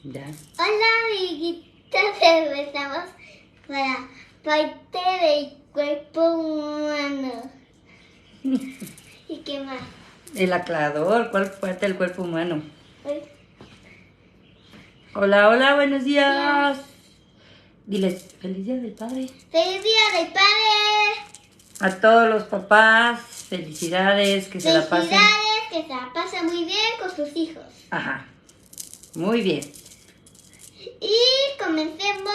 Ya. Hola, amiguitas, empezamos para parte del cuerpo humano. ¿Y qué más? El aclarador, ¿cuál parte del cuerpo humano? Hoy, Hola, hola, buenos días. Días. Diles, feliz día del padre. ¡Feliz Día del Padre! A todos los papás, felicidades, que se la pasen. Felicidades, que se la pasen muy bien con sus hijos. Ajá, muy bien. Y comencemos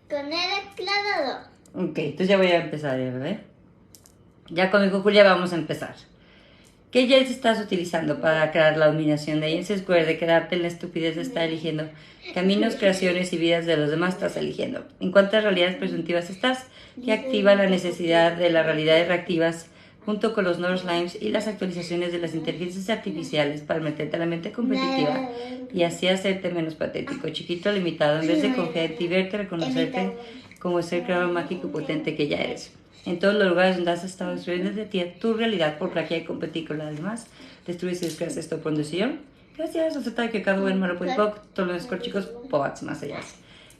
con el aclarador. Ok, entonces ya voy a empezar, ¿verdad? Ya con mi hijo Julia vamos a empezar. ¿Qué gels estás utilizando para crear la dominación de James Square, de quedarte en la estupidez de estar eligiendo caminos, creaciones y vidas de los demás estás eligiendo? ¿En cuántas realidades presuntivas estás? Que activa la necesidad de las realidades reactivas junto con los North Slimes y las actualizaciones de las inteligencias artificiales para meterte a la mente competitiva y así hacerte menos patético, chiquito, limitado, en vez de confiar en ti, verte, reconocerte como el ser creador mágico y potente que ya eres. En todos los lugares donde has estado destruyendo de ti tu realidad por plagiar y competir con las demás, destruyes y descreas esto por decisión. Gracias, acepta que cada uno malo puede todos los chicos, poats más allá.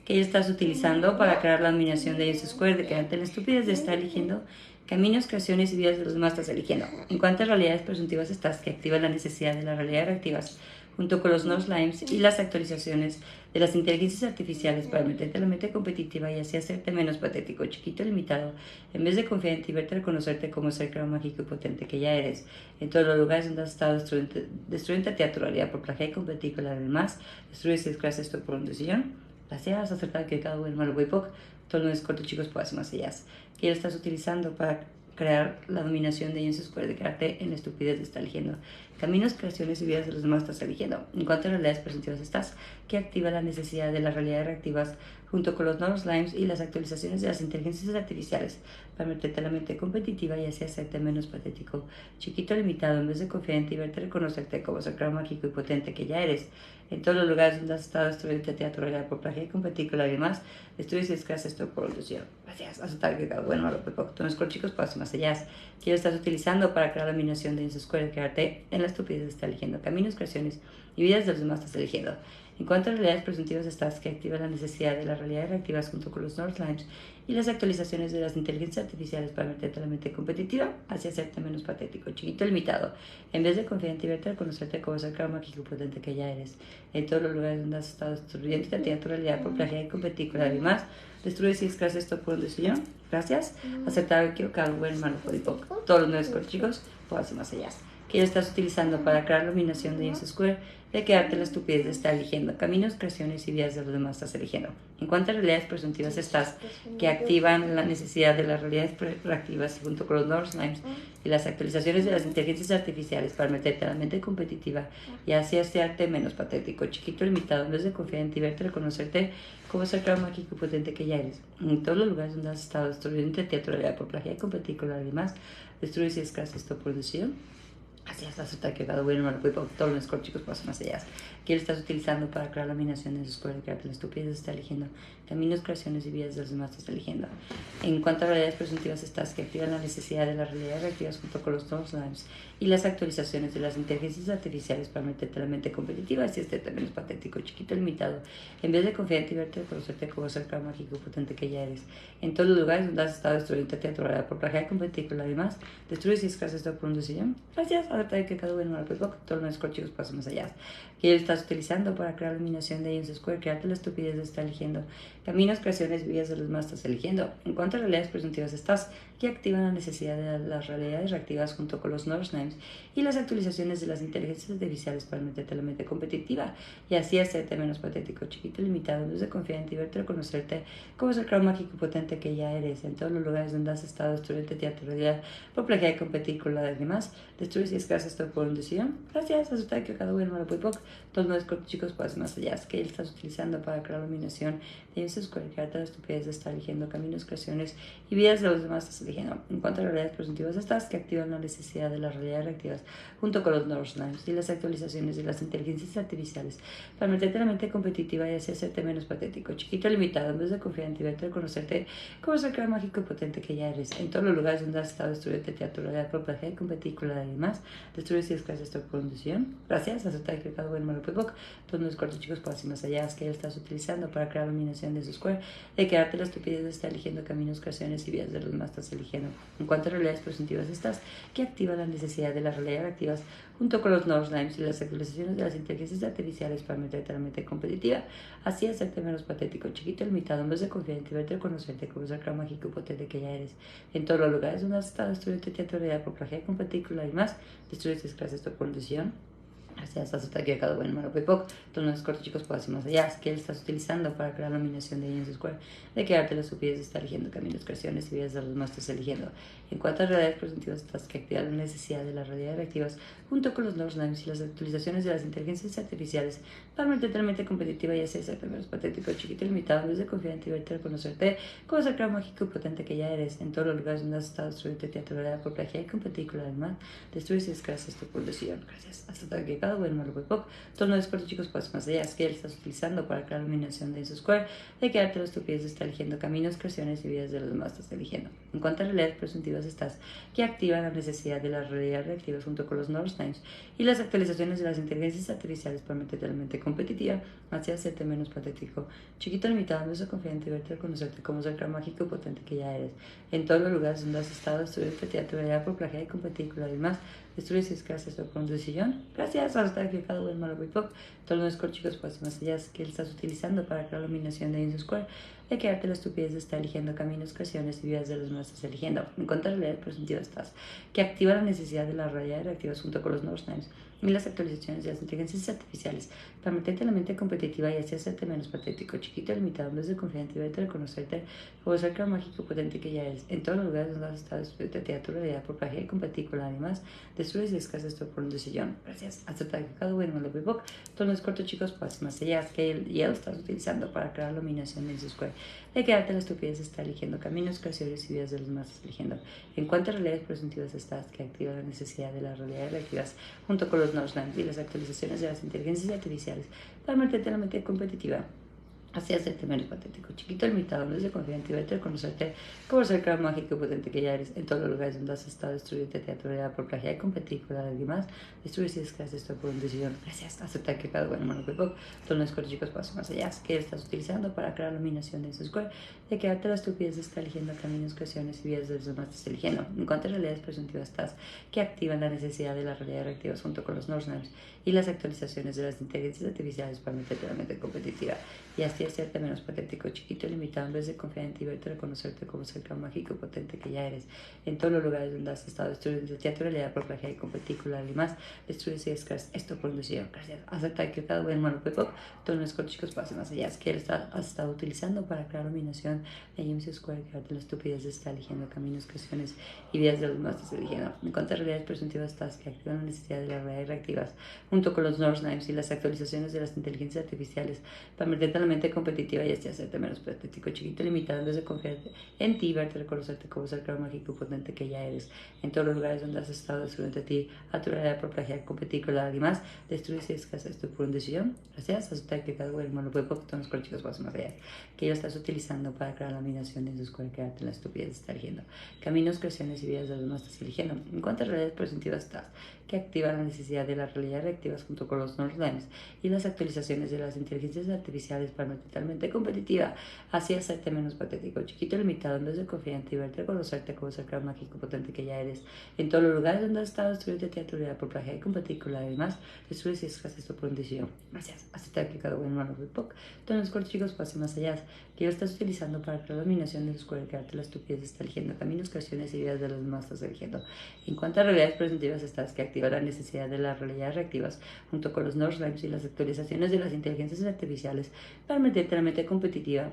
Que estás utilizando para crear la dominación de James Square, de quedarte en la estupidez de estar eligiendo caminos, creaciones y vidas de los demás estás eligiendo. En cuántas realidades presuntivas estás que activan la necesidad de las realidades reactivas junto con los North Slimes y las actualizaciones de las inteligencias artificiales para meterte en la mente competitiva y así hacerte menos patético, chiquito, limitado, en vez de confiar en ti, verte, reconocerte como ser creador mágico y potente que ya eres. En todos los lugares donde has estado destruyendo a tu realidad por plagiar y competir con las demás, destruyes y descreas esto por una decisión. Gracias, acertar que cada uno malo poco, todos los cortos chicos puedas más allá. Que ya estás utilizando para crear la dominación de James Square, de quedarte en la estupidez de estar eligiendo caminos, creaciones y vidas de los demás estás eligiendo. En cuanto a realidades presuntivas estás, que activa la necesidad de las realidades reactivas junto con los nuevos slimes y las actualizaciones de las inteligencias artificiales para meterte en la mente competitiva y así hacerte menos patético, chiquito, limitado, en vez de confiar en ti, verte, reconocerte como ser creador mágico y potente que ya eres. En todos los lugares donde has estado destruyendo tu realidad por plagiar y competir con las demás, destruyes y descreas esto por ilusión. Gracias. Aceptar que cada bueno, malo, poco. Todos los chicos pasos más allá. Que lo estás utilizando para crear la dominación de James Square, quedarte en la estupidez de estar eligiendo caminos, creaciones y vidas de los demás estás eligiendo. En cuanto a realidades presuntivas estás, que activa la necesidad de las realidades reactivas junto con los North Slimes y las actualizaciones de las inteligencias artificiales para meterte a la mente competitiva hacia hacerte menos patético, chiquito, limitado, en vez de confiar en ti, verte, reconocerte como ser creador mágico potente que ya eres. En todos los lugares donde has estado destruyendo tu realidad por plagiar y competir con las demás, destruyes y descreas esto por un decisión. Gracias. Aceptar que cada buen hermano por poco. Todos los nuevos chicos puedo hacer más allá. Que ya estás utilizando para crear la dominación de James Square, de quedarte en la estupidez de estar eligiendo caminos, creaciones y vidas de los demás estás eligiendo. En cuántas realidades presuntivas estás que activan la necesidad de las realidades reactivas junto con los North Slimes y las actualizaciones de las inteligencias artificiales para meterte a la mente competitiva y así hacerte menos patético, chiquito, limitado, en vez de confiar en ti, verte, reconocerte como ser creador mágico y potente que ya eres. En todos los lugares donde has estado destruyendo tu realidad por plagiar y competir con las demás, destruyes y descreas esto por decisión. Así es, aceptar que cada bueno, todos los chicos pasan más allá. ¿Qué estás utilizando para crear la dominación de su escuela? Crearte la estupidez está eligiendo caminos, creaciones y vidas de los demás estás eligiendo. En cuanto a realidades presuntivas estás, que activan la necesidad de las realidades reactivas junto con los North Slimes y las actualizaciones de las inteligencias artificiales para meterte a la mente competitiva, así este también es patético, chiquito, limitado, en vez de confiar en ti, verte, conocerte como ser creador mágico potente que ya eres. En todos los lugares donde has estado destruyendo tu realidad por plagiar y competir con las demás, destruyes y descreas esto por un decisión. Gracias. Aceptar que cada uno todos los chicos pasan más allá. Que estás utilizando para crear la dominación de James Square, crearte la estupidez de estar eligiendo caminos, creaciones, vidas de los demás estás eligiendo. En cuanto a realidades presuntivas estás, que activan la necesidad de las realidades reactivas junto con los North Names y las actualizaciones de las inteligencias artificiales para meterte a la mente competitiva y así hacerte menos patético, chiquito, limitado, en vez de confiar en ti, verte, reconocerte como ser creador mágico y potente que ya eres. En todos los lugares donde has estado destruyendo tu realidad por plagiar y competir con la de demás, destruyes y descreas esto por una decisión. Gracias. Aceptar que cada uno malo puede poco. Todos los chicos pasan más allá. Que él estás utilizando para crear la dominación de James Square, crearte la estupidez de estar eligiendo caminos, creaciones y vidas de los demás estás eligiendo. En cuanto a realidades presuntivas estás, que activan la necesidad de las realidades reactivas junto con los North Slimes y las actualizaciones de las inteligencias artificiales para meterte en la mente competitiva y así hacerte menos patético, chiquito, limitado, en vez de confiar en ti, verte, reconocerte como ser creador mágico y potente que ya eres. En todos los lugares donde has estado destruyendo tu realidad por plagiar y competir con la de demás, destruyes y descreas esto por condición. Gracias. Aceptar que cada uno buen malo muy poco. Todos los cortos chicos pasan más allá, que estás utilizando para crear la dominación de su square, de quedarte la estupidez de estar eligiendo caminos, creaciones y vías de los más estás eligiendo. En cuanto a realidades presuntivas estás, que activa la necesidad de las realidades reactivas junto con los North Limes y las actualizaciones de las inteligencias artificiales para meterte a la mente competitiva, así hacerte menos patético, chiquito, limitado, en vez de confiar en ti, verte, conocerte como ser creador mágico y potente que ya eres. En todos los lugares donde has estado, destruyente teatro de por plagiar con partícula y más, destruyes desgracias tu condición. Gracias, hasta aquí cada buen malo muy poco. Todos los cortos chicos pueden ir más allá. Que él estás utilizando para crear la dominación de James Square, de quedarte la estupidez de estar eligiendo caminos, creaciones y vías de los más estás eligiendo. En cuanto a realidades presuntivas, estás que activar la necesidad de las realidades reactivas junto con los North Limes y las actualizaciones de las inteligencias artificiales para mantenerte totalmente competitiva y así hacerte menos patético, chiquito y limitado, en vez de confiar en ti, verte, reconocerte como ser creador mágico y potente que ya eres. En todos los lugares donde has estado, destruyente teatro de por plagiar y competir con la demás, destruyes y desgracias tu condición. Gracias. Hasta aquí cada bueno, malo muy poco. Todos los cortos chicos pues más allá, que él estás utilizando para crear la dominación de su square, de quedarte la estupidez de estar eligiendo caminos, creaciones y vidas de los demás estás eligiendo. En cuanto a realidades presuntivas estás, que activan la necesidad de las realidades reactivas junto con los North Times y las actualizaciones de las inteligencias artificiales para meterte la mente competitiva, hacia hacerte menos patético, chiquito, limitado, no se confía en ti, verte, reconocerte como ser creador mágico y potente que ya eres. En todos los lugares donde has estado, destruyente teatro por plagiar y competir con la demás, destruyes y escasas tu con tu sillón. Gracias, hasta que cada buen malo pop. Todos los scores chicos pues más allá que él estás utilizando para crear la dominación de Inso Square, de quedarte la estupidez de estar eligiendo caminos, creaciones y vidas de los más estás eligiendo. En cuanto a realidad presuntiva estás, que activa la necesidad de las realidades reactivas junto con los North Times y las actualizaciones de las inteligencias artificiales para meterte en la mente competitiva y así hacerte menos patético, chiquito, limitado, en vez de confiar en ti, verte, reconocerte como ser creador mágico potente que ya eres. En todos los lugares donde has estado, de tu realidad por plagiar y competir con además, destruyes y descansas tu por un sillón. Gracias. Hasta que cada bueno lo muy poco. Todos los cortos chicos pues más allá que él y él estás utilizando para crear la dominación de su square, de quedarte la estupidez de estar eligiendo caminos, creaciones y vidas de los más eligiendo. En cuanto a realidades presuntivas estás, que activa la necesidad de las realidades reactivas junto con los Northlands y las actualizaciones de las inteligencias artificiales para mantenerte la mente competitiva, así hacerte menos patético, chiquito, limitado, no es de confiar en ti, vete a reconocerte como ser creador mágico y potente que ya eres. En todos los lugares donde has estado, destruyente teatro por plagiar y competir con la de alguien más, destruyes y desgracias esto por una decisión. Gracias. Aceptar que cada bueno, bueno, poco. Todos los cortos chicos pasan más allá, que estás utilizando para crear la dominación de su square, de quedarte la estupidez de estar eligiendo caminos, creaciones y vidas de los demás estás eligiendo. En cuanto a realidades presuntivas estás, que activan la necesidad de las realidades reactivas junto con los Northlands y las actualizaciones de las inteligencias artificiales para meterte la mente competitiva y así hacerte menos patético, chiquito, limitado, en vez de confiar en ti, verte, reconocerte como ser creador mágico potente que ya eres. En todos los lugares donde has estado, destruyendo teatro, realidad por plagiar y competir con la demás, destruyes y descargas esto por decisión. Gracias. Aceptar que cada buen malo pepo, todos los chicos pasen más allá, que él has estado utilizando para crear dominación de James Square, que la estupidez de estar eligiendo caminos, creaciones y vidas de los más estás eligiendo. En cuanto a realidades presuntivas estás, que activan la necesidad de las realidades reactivas junto con los North Knives y las actualizaciones de las inteligencias artificiales para meterte en la mente competitiva y así hacerte menos patético, chiquito, limitado, en vez de confiar en ti, verte, reconocerte como ser creador mágico potente que ya eres. En todos los lugares donde has estado, destruyendo a ti, a tu realidad por plagiar, competir con la demás, destruyes y descansas esto por una decisión. Gracias. Aceptar que cada uno malo puede poco, todos los chicos pasan más allá, que ya estás utilizando para crear la dominación de sus cuales quedarte en la estupidez de estar eligiendo caminos, creaciones y vidas de los demás estás eligiendo. En cuanto a realidades presuntivas estás, que activa la necesidad de las realidades reactivas junto con los Northlands y las actualizaciones de las inteligencias artificiales para no totalmente competitiva, así hacerte menos patético, chiquito, limitado, en vez de confiar en ti, verte, reconocerte como ser creador mágico potente que ya eres. En todos los lugares donde has estado, destruyendo tu autoridad por plagiar y competir con la demás, destruyes y deshaces esto por decisión. Gracias. Aceptar que cada uno malo fue poco. Todos los cortos chicos pasen más allá, que lo estás utilizando para crear la dominación de su cuerpo, quedarte la estupidez de estar eligiendo caminos, creaciones y vidas de los demás estás eligiendo. En cuanto a realidades presuntivas estás, que activa la necesidad de las realidades reactivas junto con los Northlands y las actualizaciones de las inteligencias artificiales para meterte en la mente competitiva,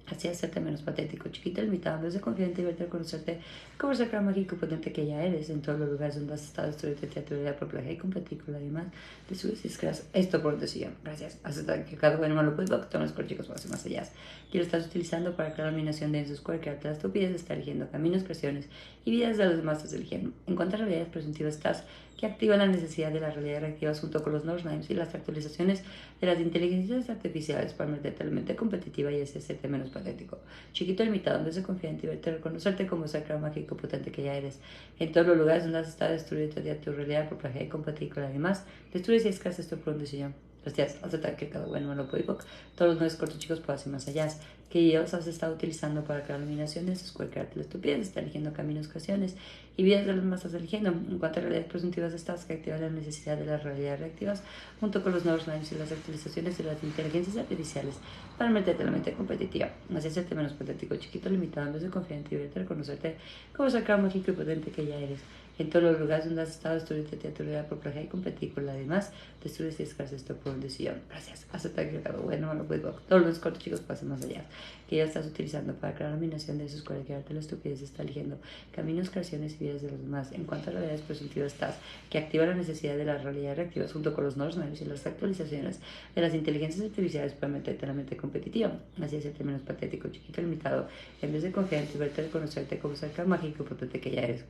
así hacerte menos patético, chiquito, limitado, en vez de confiar en ti, verte a conocerte como ser creador mágico potente que ya eres. En todos los lugares donde has estado, destruyendo tu autoridad por plagiar y competir con la demás, destruyes y descreas esto por decisión. Gracias. Aceptar que cada uno malo puede todos los chicos pasen más allá, que lo estás utilizando para crear la dominación de sus cuerpos, quedarte la estupidez de estar eligiendo caminos, creaciones y vidas de los demás estás eligiendo. En cuanto a realidades presuntivas estás, que activa la necesidad de las realidades reactivas junto con los Northlands y las actualizaciones de las inteligencias artificiales para meterte en la mente competitiva y así hacerte menos patético, chiquito, limitado, en vez de confiar en ti, verte, reconocerte como ser creador mágico potente que ya eres. En todos los lugares donde has estado, destruye tu realidad por plagiar y compartir con alguien más. Destruye si es que haces esto por un decisión. Gracias, aceptar que cada bueno lo puede todos los nuevos cortos chicos puedan ir más allá. Que ellos has estado utilizando para crear iluminaciones, crearte la estupidez, está eligiendo caminos, creaciones y vidas de los más estás eligiendo. En cuanto a realidades presuntivas, estás que activan la necesidad de las realidades reactivas junto con los nuevos lines y las actualizaciones de las inteligencias artificiales para meterte en la mente competitiva. Así hacerte menos patético, chiquito, limitado, en vez de confiar en ti, verte, reconocerte como ser creador mágico y potente que ya eres. En todos los lugares donde has estado, destruye tu realidad por plagiar y competir con la demás. Destruye si es que haces esto por decisión. Gracias. Acepta que cada bueno, no puedo. Todos los cortos chicos pasen más allá. Que ya estás utilizando para crear la dominación de esos cuales quedarte la estupidez está eligiendo caminos, creaciones y vidas de los demás. En cuanto a realidades presuntivas, estás que activa la necesidad de las realidades reactivas junto con los nuevos y las actualizaciones de las inteligencias artificiales para meterte en la mente competitiva. Así hacerte menos patético, chiquito, limitado. En vez de confiar en ti, verte, reconocerte como ser mágico potente que ya eres.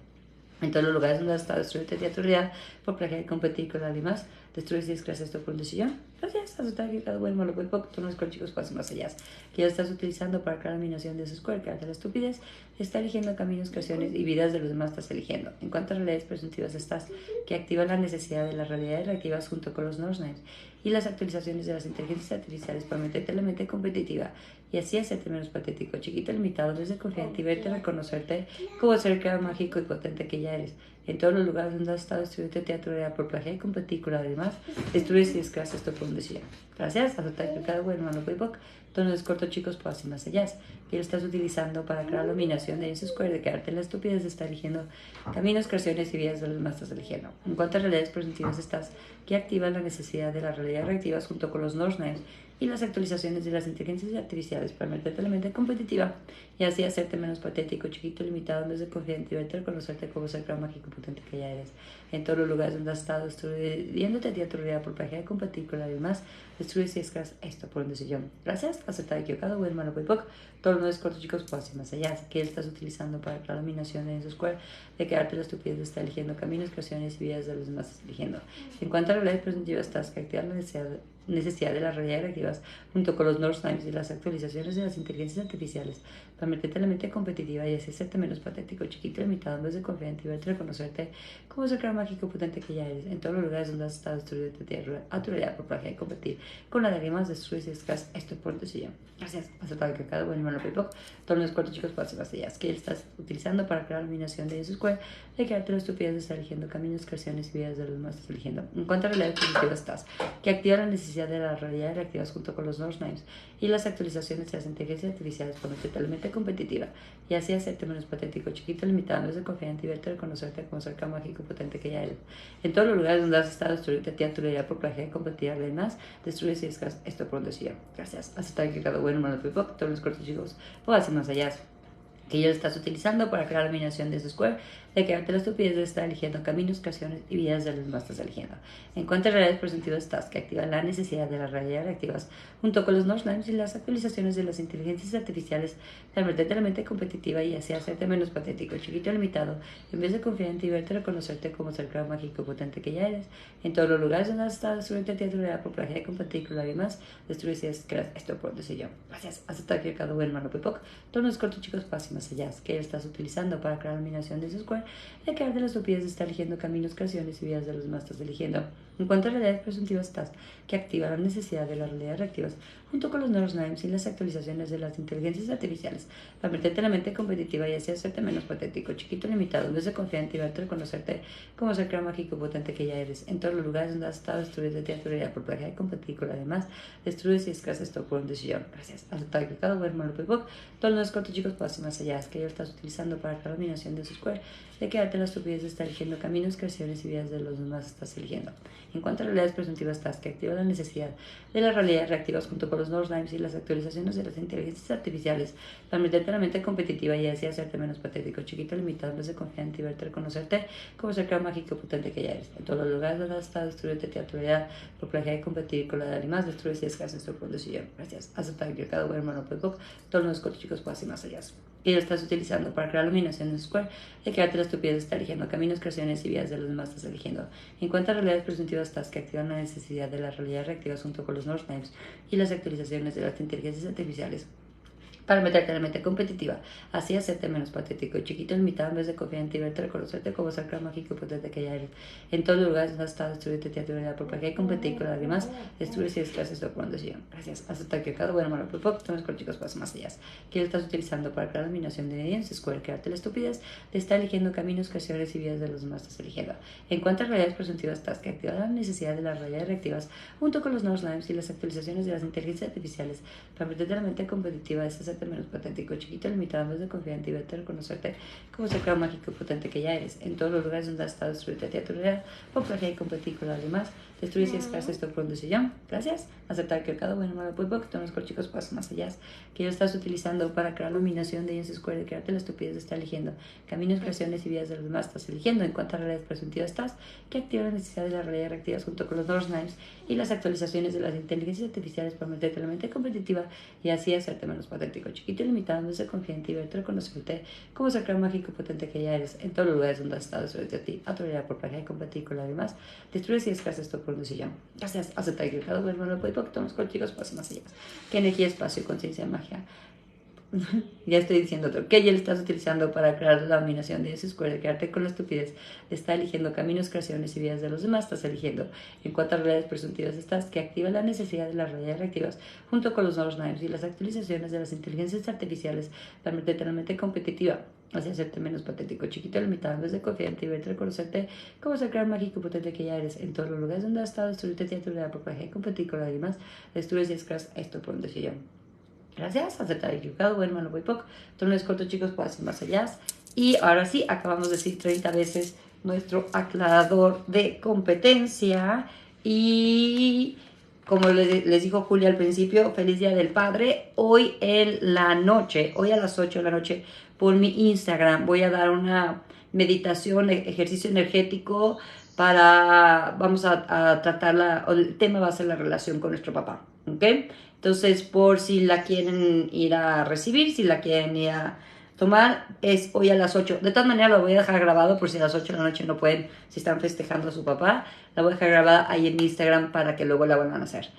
En todos los lugares donde has estado, destruye tu realidad por plagiar y competir con alguien más. Destruye si es que haces esto por un decisión. Gracias. Aceptar que cada bueno lo puede poco. Tú no es con chicos pasen más allá. Que ya estás utilizando para crear la dominación de esos cuerpos, que hace la estupidez. Está eligiendo caminos, creaciones y vidas de los demás estás eligiendo. En cuanto a realidades presuntivas, estás que activa la necesidad de las realidades reactivas junto con los North Names y las actualizaciones de las inteligencias artificiales para meterte en la mente competitiva y así hacerte menos patético, chiquito, limitado, desde confiar en ti, verte, reconocerte como ser creador mágico y potente que ya eres. En todos los lugares donde has estado, destruye tu teatro por plagiar y competir con la demás, destruye si es que haces esto por un decisión. Gracias, aceptar que cada bueno, no puede poco. Entonces, corto chicos, pues así más allá. Que lo estás utilizando para crear la dominación de ese square, de quedarte en la estupidez de estar eligiendo caminos, creaciones y vidas de los demás estás eligiendo. En cuanto a realidades presuntivas, estás que activan la necesidad de las realidades reactivas junto con los North Names y las actualizaciones de las inteligencias artificiales para meterte en la mente competitiva y así hacerte menos patético, chiquito, limitado, en vez de confiar en ti, verte, reconocerte como ser creador mágico potente que ya eres. En todos los lugares donde has estado destruyéndote a ti a tu realidad por plagiar y competir con la demás, destruye si es que esto por un decisión. Gracias, aceptar equivocado, bueno, malo, muy poco. Todos los nuevos cortos chicos, pues así más allá. Que él estás utilizando para la dominación en su square, de quedarte la estupidez de estar eligiendo caminos, creaciones y vidas de los demás estás eligiendo. En cuanto a realidades presuntivas, estás que activar la necesidad de las realidades reactivas junto con los North Times y las actualizaciones de las inteligencias artificiales para meterte en la mente competitiva y así hacerte menos patético, chiquito, limitado, en vez de confiar en ti, verte, reconocerte como ser creador mágico potente que ya eres. En todos los lugares donde has estado destruyendo a tu realidad por plagiar y competir con la de alguien más, destruyes y escas esto por decisión. Gracias. Aceptar que cada bueno, todos los cuatro chicos pasen más allá. Que él estás utilizando para crear la dominación de esos square, de quedarte la estupidez de estar eligiendo caminos, creaciones y vidas de los demás estás eligiendo. En cuanto a realidades positivas, estás que activa la necesidad de las realidades reactivas junto con los North Names y las actualizaciones de las inteligencias artificiales para meterte totalmente competitiva y así hacerte menos patético, chiquito, limitado, en vez de confiar en ti, verte, reconocerte como ser mágico potente que ya eres. En todos los lugares donde has estado destruyendo a tu realidad por plagiar y competir a alguien más, destruyes y escas esto por decisión. Gracias. Aceptar que cada bueno, malo, todos los cortos chicos, o así más allá. Que ya lo estás utilizando para crear la dominación de ese square, de quedarte la estupidez de estar eligiendo caminos, creaciones y vidas de los demás estás eligiendo. En cuanto a realidades presuntivas, estás que activa la necesidad de las realidades reactivas junto con los North Names y las actualizaciones de las inteligencias artificiales para meterte en la mente competitiva y así hacerte menos patético, chiquito, limitado, en vez de confiar en ti, verte, reconocerte como ser creador mágico potente que ya eres. En todos los lugares donde has estado destruyendo tu realidad por plagiar y competir con nadie más, destruye si es que esto por decisión. Gracias. Aceptar que cada buen hermano poco. Todos los cortos chicos pasen más allá. Que estás utilizando para crear la dominación de ese square, de quedarte la estupidez de estar eligiendo caminos, creaciones y vidas de los demás estás eligiendo. En cuanto a realidades presuntivas, estás que activa la necesidad de las realidades reactivas junto con los North Names y las actualizaciones de las inteligencias artificiales para meterte en la mente competitiva y así hacerte menos patético, chiquito, limitado, en vez de confiar en ti, verte, reconocerte como ser creador mágico potente que ya eres. En todos los lugares donde has estado destruyendo tu realidad por plagiar y competir con la demás, destruyes y escasas esto por decisión. Gracias. Aceptar que cada bueno, malo, todos los cortos chicos pasen más allá. Que ya estás utilizando para la dominación de su square, de quedarte la estupidez de estar eligiendo caminos, creaciones y vidas de los demás estás eligiendo. En cuanto a realidades presuntivas, estás que activa la necesidad de las realidades reactivas junto con los North Names y las actualizaciones de las inteligencias artificiales para meterte en la mente competitiva y así hacerte menos patético, chiquito, limitado, en vez de confiar en ti, verte, reconocerte como ser creador mágico potente que ya eres. En todos los lugares donde has estado destruyendo tu realidad por plagiar y competir con la de alguien más, destruyes y escasas esto por decisión. Gracias. Aceptar que cada buen hermano poco, todos los cortos chicos pasen más allá. Que lo estás utilizando para crear la dominación en Square, de quedarte la estupidez de estar eligiendo caminos, creaciones y vidas de los demás estás eligiendo. En cuanto a realidades presuntivas, estás que activan la necesidad de las realidades reactivas junto con los North Names y las actualizaciones de las inteligencias artificiales para meterte en la mente competitiva, así hacerte menos patético y chiquito, limitado, en vez de confiar en ti, verte, reconocerte como ser mágico y potente que ya eres. En todos los lugares donde has estado, destruirte, teatralidad, por porque hay competir con lágrimas, destruir si desclases esto por decisión. Gracias. Aceptar que cada bueno, malo, por poco, todos los chicos pasan más allá. Que lo estás utilizando para crear la dominación de Dance Square, crearte la estupidez de estar eligiendo caminos, creaciones y vidas de los demás estás eligiendo. En cuanto a realidades presuntivas, estás que activar la necesidad de las realidades reactivas junto con los nuevos lives y las actualizaciones de las inteligencias artificiales para meterte en la mente competitiva, es hacerte menos patético, chiquito, limitado, en vez de confiar en ti, verte, reconocerte como ser creador mágico y potente que ya eres. En todos los lugares donde has estado, destruirte a tu realidad, por plagiar y competir con los demás, destruir si escasez esto por un decisión. Gracias. Aceptar que cada bueno, malo, muy poco, todos los chicos pasan más allá. Que lo estás utilizando para crear la dominación de Dance Square, de crearte la estupidez de estar eligiendo caminos, creaciones y vidas de los demás estás eligiendo. En cuanto a realidades presuntivas estás, que activa la necesidad de las realidades reactivas junto con los nuevos names y las actualizaciones de las inteligencias artificiales para meterte en la mente competitiva y así hacerte menos patético, chiquito y limitado, en vez de confiar en ti, verte, reconocerte como ser creador mágico y potente que ya eres. En todos los lugares donde has estado, destruirte a ti, a tu realidad por plagiar y competir con los demás, destruye si escasez esto por un decisión. Gracias. Aceptar que cada bueno, malo, muy poco, todos los chicos pasan más allá. Que energía, espacio, conciencia, magia. Ya estoy diciendo otro. Que ya lo estás utilizando para crear la dominación de ese square, de quedarte con la estupidez, de estar eligiendo caminos, creaciones y vidas de los demás, estás eligiendo. En cuanto a realidades presuntivas estás, que activa la necesidad de las realidades reactivas junto con los nuevos names y las actualizaciones de las inteligencias artificiales para meterte en la mente competitiva, así hacerte menos patético, chiquito, limitado, en vez de confiar en ti, verte, reconocerte como ser creador mágico potente que ya eres. En todos los lugares donde has estado, destruirte a tu realidad por plagiar y competir con las demás, destruyes y escras esto por un decisión. Gracias, aceptar equivocado, bueno, malo, muy poco. Entonces, corto, chicos, puedo hacer más allá. Y ahora sí, acabamos de decir 30 veces nuestro aclarador de competencia. Y como les dijo Julia al principio, feliz Día del Padre. Hoy en la noche, hoy a las 8 de la noche, por mi Instagram, voy a dar una meditación, ejercicio energético para, vamos a tratar, el tema va a ser la relación con nuestro papá, ¿ok? Entonces, por si la quieren ir a recibir, si la quieren ir a tomar, es hoy a las 8. De todas maneras, lo voy a dejar grabado por si a las 8 de la noche no pueden, si están festejando a su papá. La voy a dejar grabada ahí en mi Instagram para que luego la vuelvan a hacer.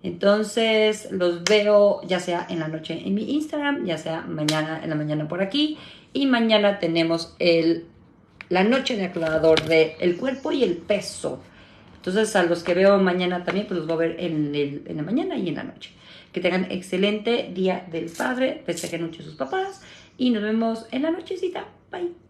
Entonces, los veo ya sea en la noche en mi Instagram, ya sea mañana en la mañana por aquí. Y mañana tenemos la noche de aclarador del cuerpo y el peso. Entonces, a los que veo mañana también, pues los voy a ver en la mañana y en la noche. Que tengan excelente Día del Padre, festejen mucho a sus papás y nos vemos en la nochecita. Bye.